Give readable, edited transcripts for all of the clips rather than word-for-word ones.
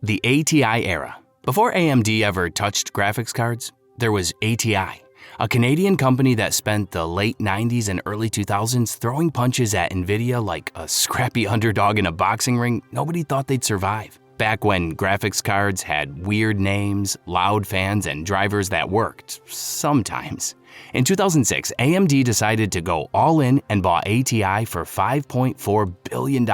The ATI Era. Before AMD ever touched graphics cards, there was ATI, a Canadian company that spent the late 90s and early 2000s throwing punches at NVIDIA like a scrappy underdog in a boxing ring nobody thought they'd survive. Back when graphics cards had weird names, loud fans, and drivers that worked, sometimes. In 2006, AMD decided to go all in and bought ATI for $5.4 billion,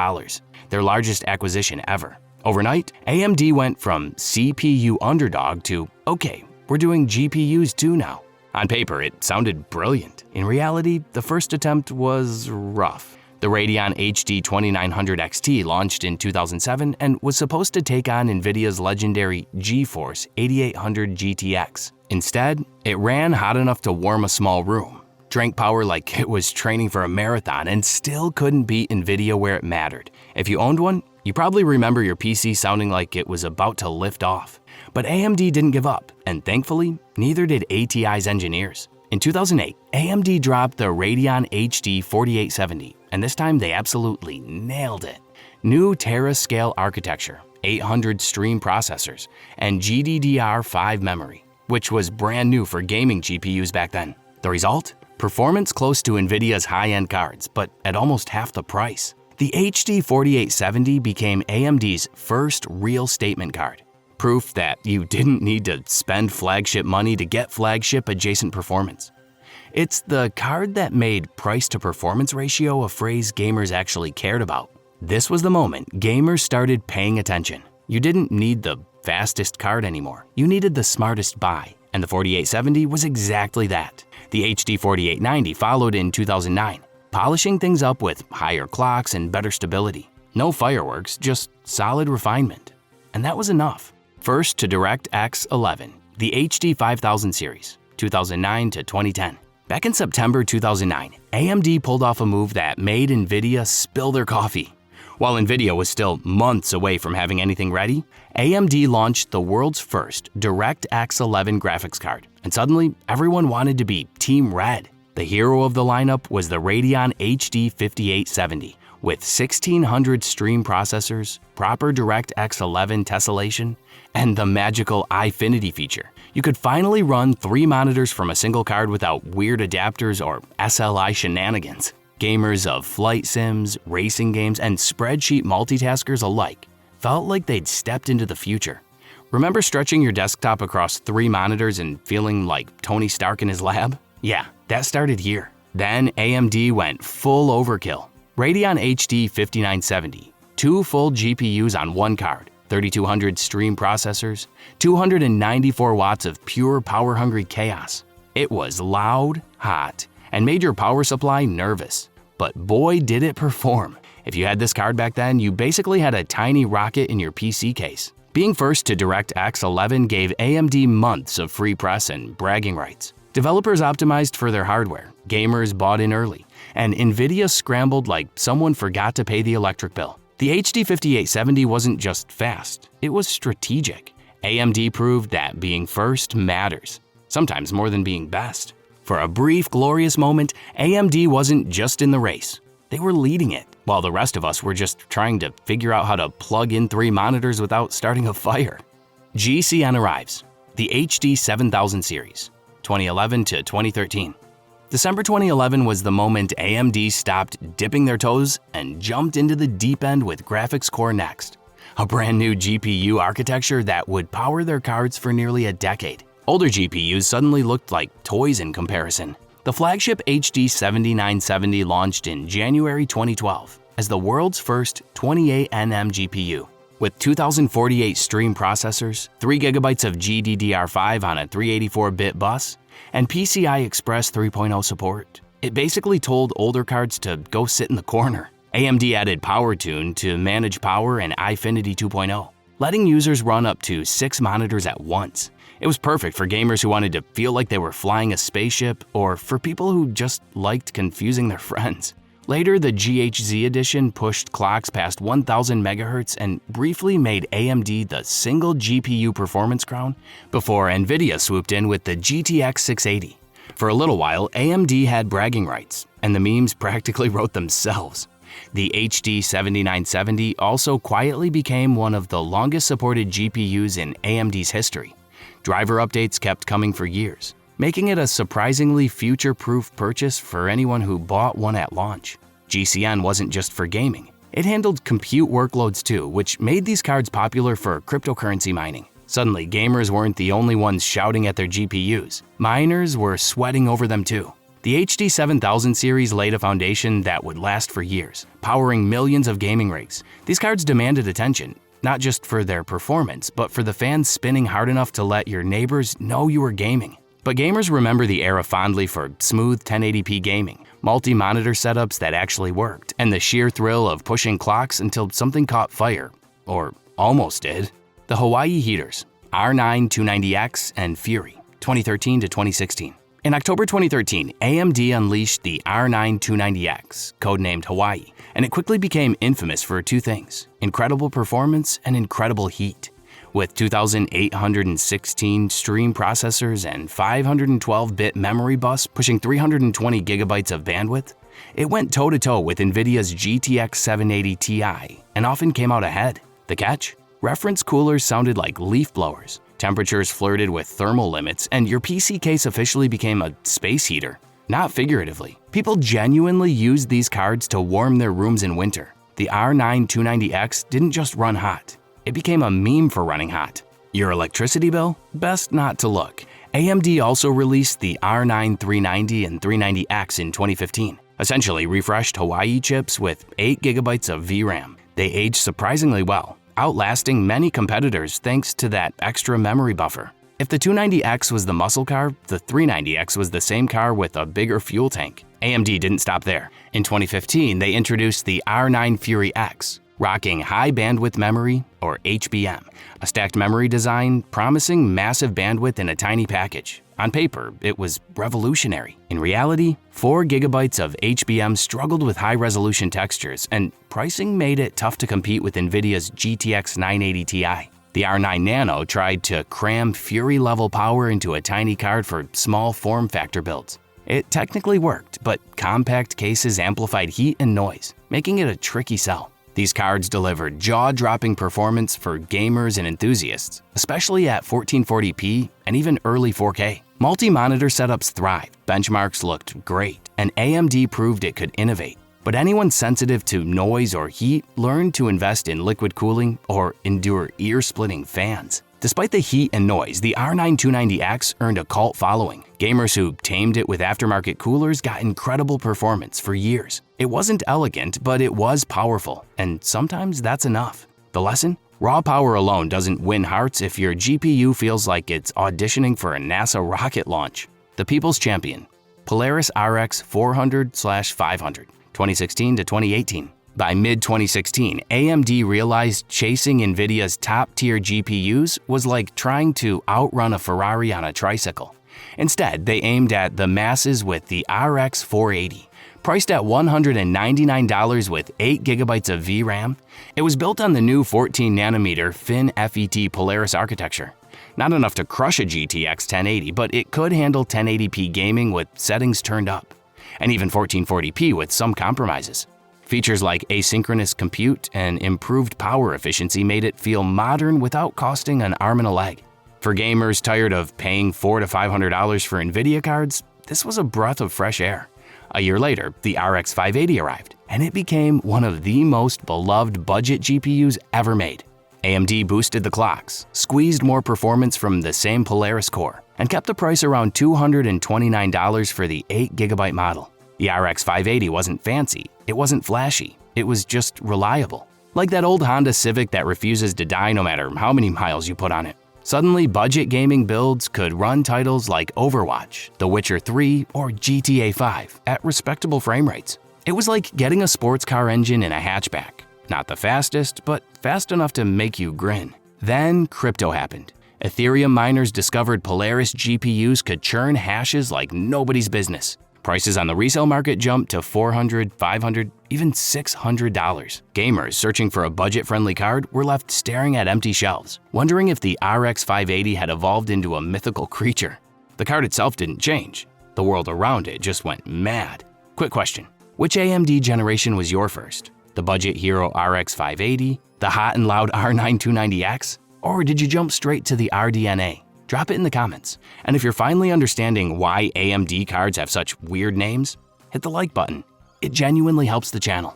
their largest acquisition ever. Overnight, AMD went from CPU underdog to, okay, we're doing GPUs too now. On paper, it sounded brilliant. In reality, the first attempt was rough. The Radeon HD 2900 XT launched in 2007 and was supposed to take on NVIDIA's legendary GeForce 8800 GTX. Instead, it ran hot enough to warm a small room, drank power like it was training for a marathon, and still couldn't beat NVIDIA where it mattered. If you owned one, you probably remember your PC sounding like it was about to lift off. But AMD didn't give up, and thankfully, neither did ATI's engineers. In 2008, AMD dropped the Radeon HD 4870, and this time they absolutely nailed it. New Tera-scale architecture, 800 stream processors, and GDDR5 memory, which was brand new for gaming GPUs back then. The result? Performance close to NVIDIA's high-end cards, but at almost half the price. The HD 4870 became AMD's first real statement card. Proof that you didn't need to spend flagship money to get flagship adjacent performance. It's the card that made price-to-performance ratio a phrase gamers actually cared about. This was the moment gamers started paying attention. You didn't need the fastest card anymore. You needed the smartest buy, and the 4870 was exactly that. The HD 4890 followed in 2009, polishing things up with higher clocks and better stability. No fireworks, just solid refinement. And that was enough. First to DirectX 11, the HD 5000 series, 2009 to 2010. Back in September 2009, AMD pulled off a move that made NVIDIA spill their coffee. While NVIDIA was still months away from having anything ready, AMD launched the world's first DirectX 11 graphics card, and suddenly everyone wanted to be Team Red. The hero of the lineup was the Radeon HD 5870, with 1600 stream processors, proper DirectX 11 tessellation, and the magical iFinity feature. You could finally run 3 monitors from a single card without weird adapters or SLI shenanigans. Gamers of flight sims, racing games, and spreadsheet multitaskers alike felt like they'd stepped into the future. Remember stretching your desktop across 3 monitors and feeling like Tony Stark in his lab? Yeah, that started here. Then AMD went full overkill. Radeon HD 5970, 2 full GPUs on one card, 3200 stream processors, 294 watts of pure power-hungry chaos. It was loud, hot, and made your power supply nervous. But boy did it perform. If you had this card back then, you basically had a tiny rocket in your PC case. Being first to DirectX 11 gave AMD months of free press and bragging rights. Developers optimized for their hardware, gamers bought in early, and NVIDIA scrambled like someone forgot to pay the electric bill. The HD 5870 wasn't just fast, it was strategic. AMD proved that being first matters, sometimes more than being best. For a brief, glorious moment, AMD wasn't just in the race. They were leading it, while the rest of us were just trying to figure out how to plug in 3 monitors without starting a fire. GCN Arrives, the HD 7000 series, 2011 to 2013. December 2011 was the moment AMD stopped dipping their toes and jumped into the deep end with Graphics Core Next, a brand new GPU architecture that would power their cards for nearly a decade. Older GPUs suddenly looked like toys in comparison. The flagship HD 7970 launched in January 2012 as the world's first 28nm GPU. With 2048 stream processors, 3 GB of GDDR5 on a 384-bit bus, and PCI Express 3.0 support, it basically told older cards to go sit in the corner. AMD added PowerTune to manage power and iFinity 2.0, letting users run up to 6 monitors at once. It was perfect for gamers who wanted to feel like they were flying a spaceship, or for people who just liked confusing their friends. Later, the GHZ edition pushed clocks past 1000 MHz and briefly made AMD the single GPU performance crown before NVIDIA swooped in with the GTX 680. For a little while, AMD had bragging rights, and the memes practically wrote themselves. The HD 7970 also quietly became one of the longest supported GPUs in AMD's history. Driver updates kept coming for years, making it a surprisingly future-proof purchase for anyone who bought one at launch. GCN wasn't just for gaming. It handled compute workloads too, which made these cards popular for cryptocurrency mining. Suddenly, gamers weren't the only ones shouting at their GPUs. Miners were sweating over them too. The HD 7000 series laid a foundation that would last for years, powering millions of gaming rigs. These cards demanded attention, not just for their performance, but for the fans spinning hard enough to let your neighbors know you were gaming. But gamers remember the era fondly for smooth 1080p gaming, multi-monitor setups that actually worked, and the sheer thrill of pushing clocks until something caught fire, or almost did. The Hawaii heaters, R9 290X and Fury, 2013 to 2016. In October 2013, AMD unleashed the R9 290X, codenamed Hawaii, and it quickly became infamous for two things: incredible performance and incredible heat. With 2,816 stream processors and 512-bit memory bus pushing 320 gigabytes of bandwidth, it went toe-to-toe with NVIDIA's GTX 780 Ti and often came out ahead. The catch? Reference coolers sounded like leaf blowers, temperatures flirted with thermal limits, and your PC case officially became a space heater. Not figuratively. People genuinely used these cards to warm their rooms in winter. The R9 290X didn't just run hot. It became a meme for running hot. Your electricity bill? Best not to look. AMD also released the R9 390 and 390X in 2015, essentially refreshed Hawaii chips with 8 gigabytes of VRAM. They aged surprisingly well, outlasting many competitors thanks to that extra memory buffer. If the 290X was the muscle car, the 390X was the same car with a bigger fuel tank. AMD didn't stop there. In 2015, they introduced the R9 Fury X, rocking high bandwidth memory, or HBM, a stacked memory design promising massive bandwidth in a tiny package. On paper, it was revolutionary. In reality, 4 gigabytes of HBM struggled with high-resolution textures, and pricing made it tough to compete with NVIDIA's GTX 980 Ti. The R9 Nano tried to cram Fury-level power into a tiny card for small form factor builds. It technically worked, but compact cases amplified heat and noise, making it a tricky sell. These cards delivered jaw-dropping performance for gamers and enthusiasts, especially at 1440p and even early 4K. Multi-monitor setups thrived, benchmarks looked great, and AMD proved it could innovate. But anyone sensitive to noise or heat learned to invest in liquid cooling or endure ear-splitting fans. Despite the heat and noise, the R9 290X earned a cult following. Gamers who tamed it with aftermarket coolers got incredible performance for years. It wasn't elegant, but it was powerful, and sometimes that's enough. The lesson? Raw power alone doesn't win hearts if your GPU feels like it's auditioning for a NASA rocket launch. The People's Champion, Polaris RX 400/500, 2016 to 2018. By mid-2016, AMD realized chasing NVIDIA's top-tier GPUs was like trying to outrun a Ferrari on a tricycle. Instead, they aimed at the masses with the RX 480. Priced at $199 with 8 gigabytes of VRAM, it was built on the new 14nm FinFET Polaris architecture. Not enough to crush a GTX 1080, but it could handle 1080p gaming with settings turned up, and even 1440p with some compromises. Features like asynchronous compute and improved power efficiency made it feel modern without costing an arm and a leg. For gamers tired of paying $400 to $500 for NVIDIA cards, this was a breath of fresh air. A year later, the RX 580 arrived, and it became one of the most beloved budget GPUs ever made. AMD boosted the clocks, squeezed more performance from the same Polaris core, and kept the price around $229 for the 8GB model. The RX 580 wasn't fancy, it wasn't flashy, it was just reliable. Like that old Honda Civic that refuses to die no matter how many miles you put on it. Suddenly, budget gaming builds could run titles like Overwatch, The Witcher 3, or GTA 5 at respectable frame rates. It was like getting a sports car engine in a hatchback. Not the fastest, but fast enough to make you grin. Then crypto happened. Ethereum miners discovered Polaris GPUs could churn hashes like nobody's business. Prices on the resale market jumped to $400, $500, even $600. Gamers searching for a budget-friendly card were left staring at empty shelves, wondering if the RX 580 had evolved into a mythical creature. The card itself didn't change. The world around it just went mad. Quick question. Which AMD generation was your first? The budget hero RX 580, the hot and loud R9 290X, or did you jump straight to the RDNA? Drop it in the comments. And if you're finally understanding why AMD cards have such weird names, hit the like button. It genuinely helps the channel.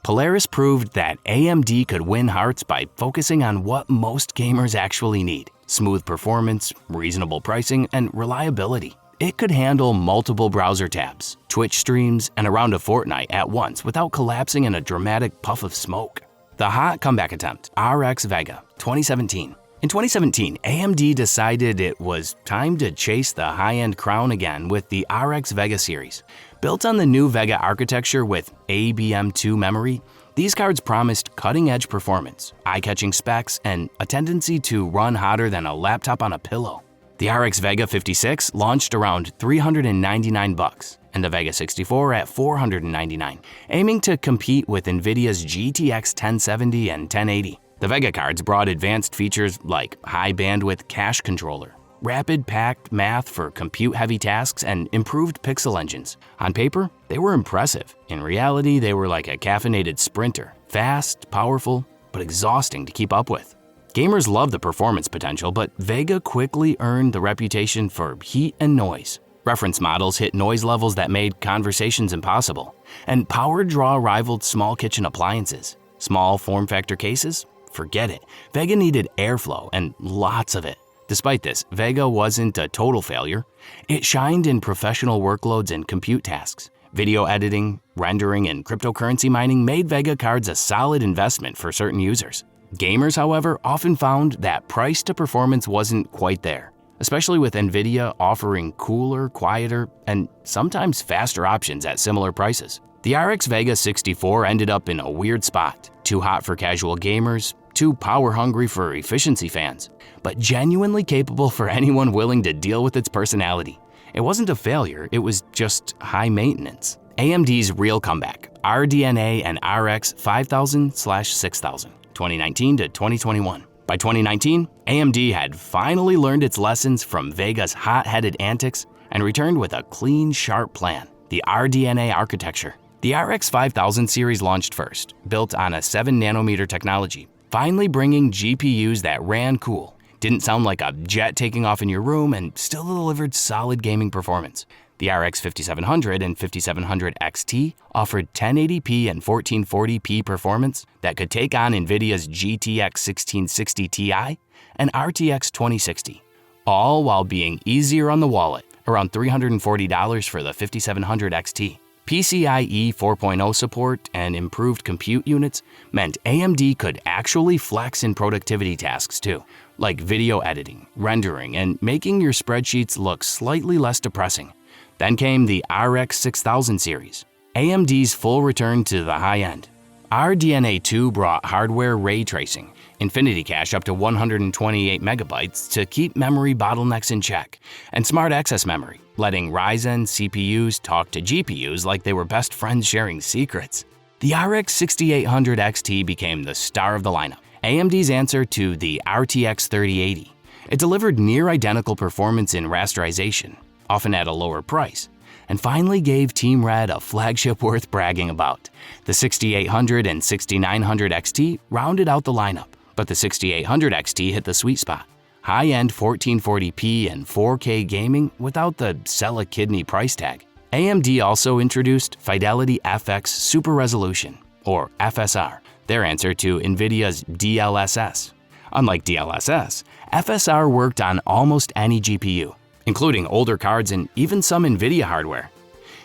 Polaris proved that AMD could win hearts by focusing on what most gamers actually need: smooth performance, reasonable pricing, and reliability. It could handle multiple browser tabs, Twitch streams, and a round of Fortnite at once without collapsing in a dramatic puff of smoke. The hot comeback attempt, RX Vega, 2017. In 2017, AMD decided it was time to chase the high-end crown again with the RX Vega series. Built on the new Vega architecture with ABM2 memory, these cards promised cutting-edge performance, eye-catching specs, and a tendency to run hotter than a laptop on a pillow. The RX Vega 56 launched around $399 and the Vega 64 at $499, aiming to compete with NVIDIA's GTX 1070 and 1080. The Vega cards brought advanced features like high-bandwidth cache controller, rapid packed math for compute-heavy tasks, and improved pixel engines. On paper, they were impressive. In reality, they were like a caffeinated sprinter, fast, powerful, but exhausting to keep up with. Gamers love the performance potential, but Vega quickly earned the reputation for heat and noise. Reference models hit noise levels that made conversations impossible, and power draw rivaled small kitchen appliances. Small form factor cases? Forget it. Vega needed airflow, and lots of it. Despite this, Vega wasn't a total failure. It shined in professional workloads and compute tasks. Video editing, rendering, and cryptocurrency mining made Vega cards a solid investment for certain users. Gamers, however, often found that price to performance wasn't quite there, especially with NVIDIA offering cooler, quieter, and sometimes faster options at similar prices. The RX Vega 64 ended up in a weird spot. Too hot for casual gamers, too power-hungry for efficiency fans, but genuinely capable for anyone willing to deal with its personality. It wasn't a failure, it was just high maintenance. AMD's real comeback, RDNA and RX 5000/6000. 2019 to 2021. By 2019, AMD had finally learned its lessons from Vega's hot-headed antics and returned with a clean, sharp plan, the RDNA architecture. The RX 5000 series launched first, built on a 7nm technology, finally bringing GPUs that ran cool, didn't sound like a jet taking off in your room, and still delivered solid gaming performance. The RX 5700 and 5700 XT offered 1080p and 1440p performance that could take on NVIDIA's GTX 1660 Ti and RTX 2060, all while being easier on the wallet, around $340 for the 5700 XT. PCIe 4.0 support and improved compute units meant AMD could actually flex in productivity tasks too, like video editing, rendering, and making your spreadsheets look slightly less depressing. Then came the RX 6000 series, AMD's full return to the high end. RDNA 2 brought hardware ray tracing, infinity cache up to 128 megabytes to keep memory bottlenecks in check, and smart access memory, letting Ryzen CPUs talk to GPUs like they were best friends sharing secrets. The RX 6800 XT became the star of the lineup, AMD's answer to the RTX 3080. It delivered near-identical performance in rasterization, often at a lower price, and finally gave Team Red a flagship worth bragging about. The 6800 and 6900 XT rounded out the lineup, but the 6800 XT hit the sweet spot. High-end 1440p and 4K gaming without the sell a kidney price tag. AMD also introduced Fidelity FX Super Resolution, or FSR, their answer to NVIDIA's DLSS. Unlike DLSS, FSR worked on almost any GPU, including older cards and even some NVIDIA hardware.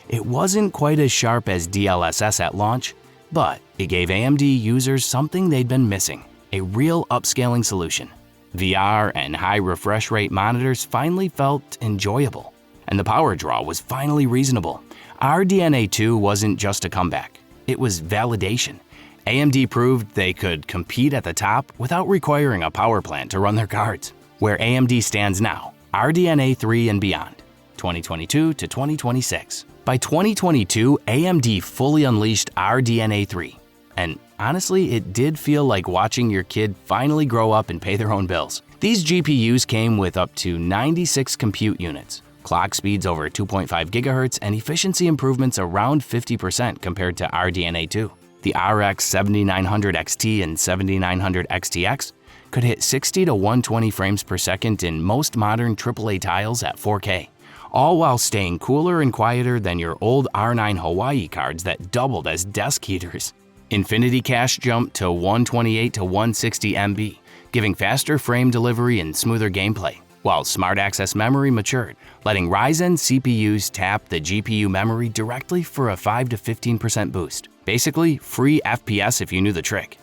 It wasn't quite as sharp as DLSS at launch, but it gave AMD users something they'd been missing, a real upscaling solution. VR and high refresh rate monitors finally felt enjoyable, and the power draw was finally reasonable. RDNA 2 wasn't just a comeback, it was validation. AMD proved they could compete at the top without requiring a power plant to run their cards. Where AMD stands now, RDNA 3 and beyond, 2022 to 2026. By 2022, AMD fully unleashed RDNA 3. And honestly, it did feel like watching your kid finally grow up and pay their own bills. These GPUs came with up to 96 compute units, clock speeds over 2.5 GHz, and efficiency improvements around 50% compared to RDNA 2. The RX 7900 XT and 7900 XTX could hit 60 to 120 frames per second in most modern AAA tiles at 4K, all while staying cooler and quieter than your old R9 Hawaii cards that doubled as desk heaters. Infinity Cache jumped to 128 to 160 MB, giving faster frame delivery and smoother gameplay, while Smart Access Memory matured, letting Ryzen CPUs tap the GPU memory directly for a 5 to 15% boost. Basically, free FPS if you knew the trick.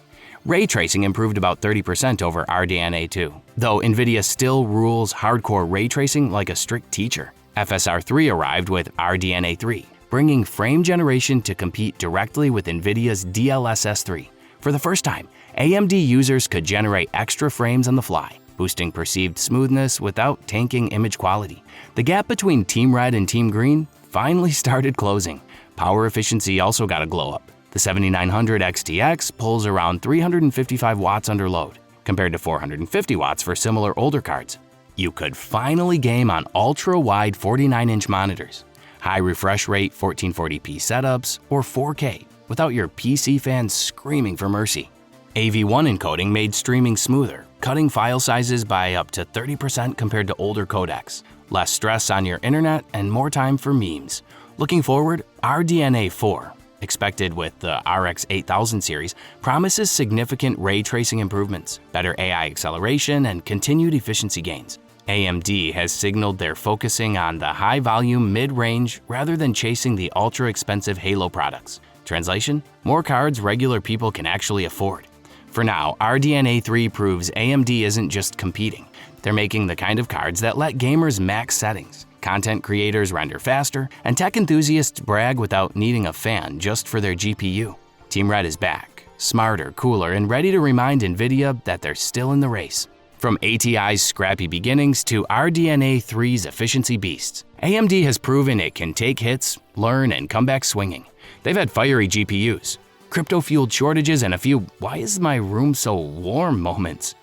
Ray tracing improved about 30% over RDNA 2, though NVIDIA still rules hardcore ray tracing like a strict teacher. FSR 3 arrived with RDNA 3, bringing frame generation to compete directly with NVIDIA's DLSS 3. For the first time, AMD users could generate extra frames on the fly, boosting perceived smoothness without tanking image quality. The gap between Team Red and Team Green finally started closing. Power efficiency also got a glow up. The 7900 XTX pulls around 355 watts under load, compared to 450 watts for similar older cards. You could finally game on ultra-wide 49-inch monitors, high refresh rate 1440p setups, or 4K without your PC fans screaming for mercy. AV1 encoding made streaming smoother, cutting file sizes by up to 30% compared to older codecs. Less stress on your internet and more time for memes. Looking forward, RDNA 4, expected with the RX 8000 series, promises significant ray tracing improvements, better AI acceleration, and continued efficiency gains. AMD has signaled they're focusing on the high-volume mid-range rather than chasing the ultra-expensive Halo products. Translation? More cards regular people can actually afford. For now, RDNA 3 proves AMD isn't just competing. They're making the kind of cards that let gamers max settings, content creators render faster, and tech enthusiasts brag without needing a fan just for their GPU. Team Red is back, smarter, cooler, and ready to remind NVIDIA that they're still in the race. From ATI's scrappy beginnings to RDNA 3's efficiency beasts, AMD has proven it can take hits, learn, and come back swinging. They've had fiery GPUs, crypto-fueled shortages, and a few "why is my room so warm" moments.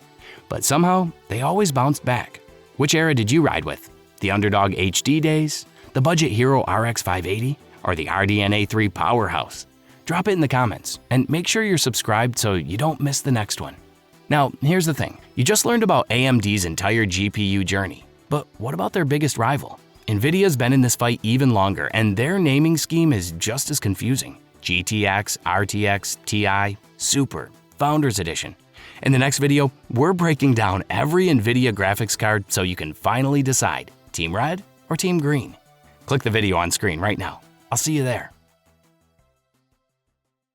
But somehow, they always bounced back. Which era did you ride with? The Underdog HD days, the Budget Hero RX 580, or the RDNA 3 powerhouse? Drop it in the comments, and make sure you're subscribed so you don't miss the next one. Now, here's the thing. You just learned about AMD's entire GPU journey, but what about their biggest rival? NVIDIA's been in this fight even longer, and their naming scheme is just as confusing. GTX, RTX, Ti, Super, Founders Edition. In the next video, we're breaking down every NVIDIA graphics card so you can finally decide, Team Red or Team Green. Click the video on screen right now. I'll see you there.